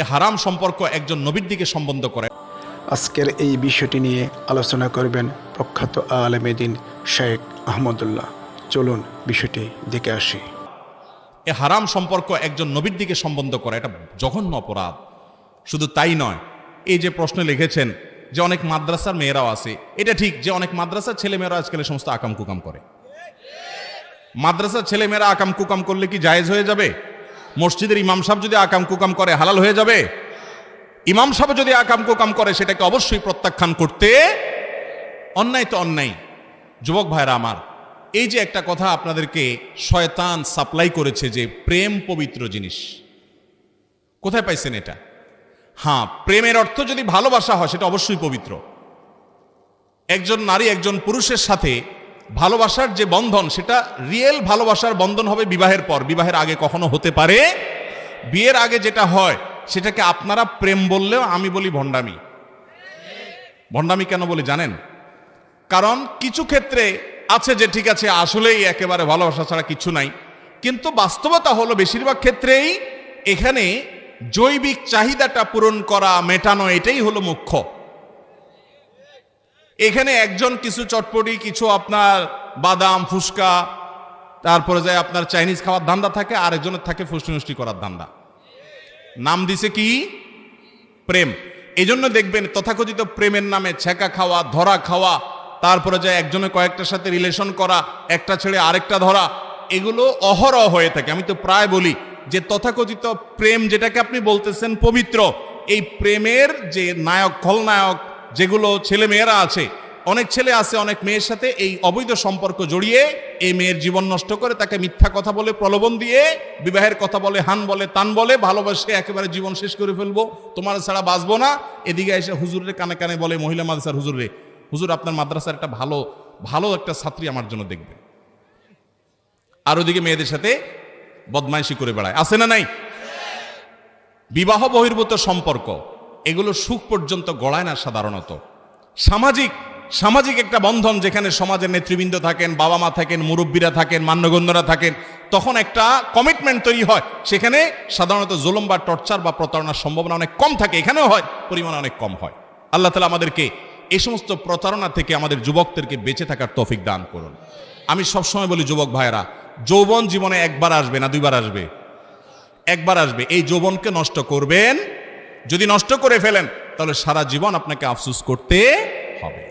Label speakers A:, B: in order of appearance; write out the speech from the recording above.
A: এ হারাম সম্পর্ক একজন নবীর দিকে সম্বন্ধ করে।
B: আজকের এই বিষয়টি নিয়ে আলোচনা করবেন প্রখ্যাত আলেমে দ্বীন শেখ আহমদুল্লাহ। চলুন বিষয়টি দেখে আসি।
A: এ হারাম সম্পর্ক একজন নবীর দিকে সম্বন্ধ করা এটা জঘন্য অপরাধ। শুধু তাই নয়, এই যে প্রশ্ন লিখেছেন যে অনেক মাদ্রাসার মেয়েরাও আছে, এটা ঠিক যে অনেক মাদ্রাসার ছেলে মেয়েরা আজকাল সমস্ত আকাম কুকাম করে। মাদ্রাসার ছেলে মেয়েরা আকাম কুকাম করলে কি জায়েজ হয়ে যাবে? মসজিদের ইমাম সাহেব যদি আকাম কুকাম করে হালাল হয়ে যাবে? ইমাম সাহেব যদি আকাম কুকাম করে সেটাকে অবশ্যই প্রত্যাখ্যান করতে, অন্যায় তো অন্যায়। যুবক ভাইরা আমার, এই যে একটা কথা আপনাদেরকে শয়তান সাপ্লাই করেছে যে প্রেম পবিত্র জিনিস, কোথায় পাইছেন এটা? হ্যাঁ, প্রেমের অর্থ যদি ভালোবাসা হয় সেটা অবশ্যই পবিত্র। একজন নারী একজন পুরুষের সাথে ভালোবাসার যে বন্ধন, সেটা রিয়েল ভালোবাসার বন্ধন হবে বিবাহের পর। বিবাহের আগে কখনো হতে পারে, বিয়ের আগে যেটা হয় সেটাকে আপনারা প্রেম বললেও আমি বলি ভণ্ডামি। ভণ্ডামি কেন বলি জানেন? কারণ কিছু ক্ষেত্রে আছে যে ঠিক আছে আসলেই একেবারে ভালোবাসা ছাড়া কিছু নাই, কিন্তু বাস্তবতা হলো বেশিরভাগ ক্ষেত্রেই এখানে জৈবিক চাহিদাটা পূরণ করা, মেটানো, এটাই হলো মুখ্য। এখানে একজন কিছু চটপটি, কিছু আপনার বাদাম ফুসকা, তারপরে যায় আপনার চাইনিজ খাওয়ার ধান্দা থাকে, আর একজনের থাকে ফুষ্টি করার ধান্দা। নাম দিছে কি? প্রেম। এই জন্য দেখবেন তথাকথিত প্রেমের নামে ছেঁকা খাওয়া, ধরা খাওয়া, তারপরে যায় একজনের কয়েকটার সাথে রিলেশন করা, একটা ছেড়ে আরেকটা ধরা, এগুলো অহরহ হয়ে থাকে। আমি তো প্রায় বলি যে তথাকথিত প্রেম যেটাকে আপনি বলতেছেন পবিত্র, এই প্রেমের যে নায়ক খলনায়ক যেগুলো ছেলে মেয়েরা আছে, অনেক ছেলে আছে অনেক মেয়ের সাথে এই অবৈধ সম্পর্ক জড়িয়ে এই মেয়ের জীবন নষ্ট করে, তাকে মিথ্যা কথা বলে, প্রলোভন দিয়ে বিবাহের কথা বলে, হান বলে, তান বলে, ভালোবাসে একেবারে জীবন শেষ করে ফেলবো, তোমার ছাড়া বাঁচবো না। এদিকে এসে হুজুরের কানে কানে বলে, মহিলা মাদ্রাসার হুজুরে, হুজুর আপনার মাদ্রাসার একটা ভালো একটা ছাত্রী আমার জন্য দেখবে। আর ওদিকে মেয়েদের সাথে বদমাইশি করে বেড়ায়, আছে না নাই? বিবাহ বহির্ভূত সম্পর্ক এগুলো সুখ পর্যন্ত গড়ায় না সাধারণত। সামাজিক একটা বন্ধন, যেখানে সমাজের নেতৃবৃন্দ থাকেন, বাবা মা থাকেন, মুরব্বীরা থাকেন, মান্যগণ্যরা থাকেন, তখন একটা কমিটমেন্ট তৈরি হয়। সেখানে সাধারণত জুলুম বা টর্চার বা প্রতারণার সম্ভাবনা অনেক কম থাকে, এখানেও হয়, পরিমাণ অনেক কম হয়। আল্লাহ তাআলা আমাদেরকে এই সমস্ত প্রতারণা থেকে আমাদের যুবকদেরকে বেঁচে থাকার তৌফিক দান করুন। আমি সবসময় বলি যুবক ভাইয়েরা, যৌবন জীবনে একবার আসবে না দুইবার আসবে? একবার আসবে। এই যৌবনকে নষ্ট করবেন, যদি নষ্ট করে ফেলেন তাহলে সারা জীবন আপনাকে আফসোস করতে হবে।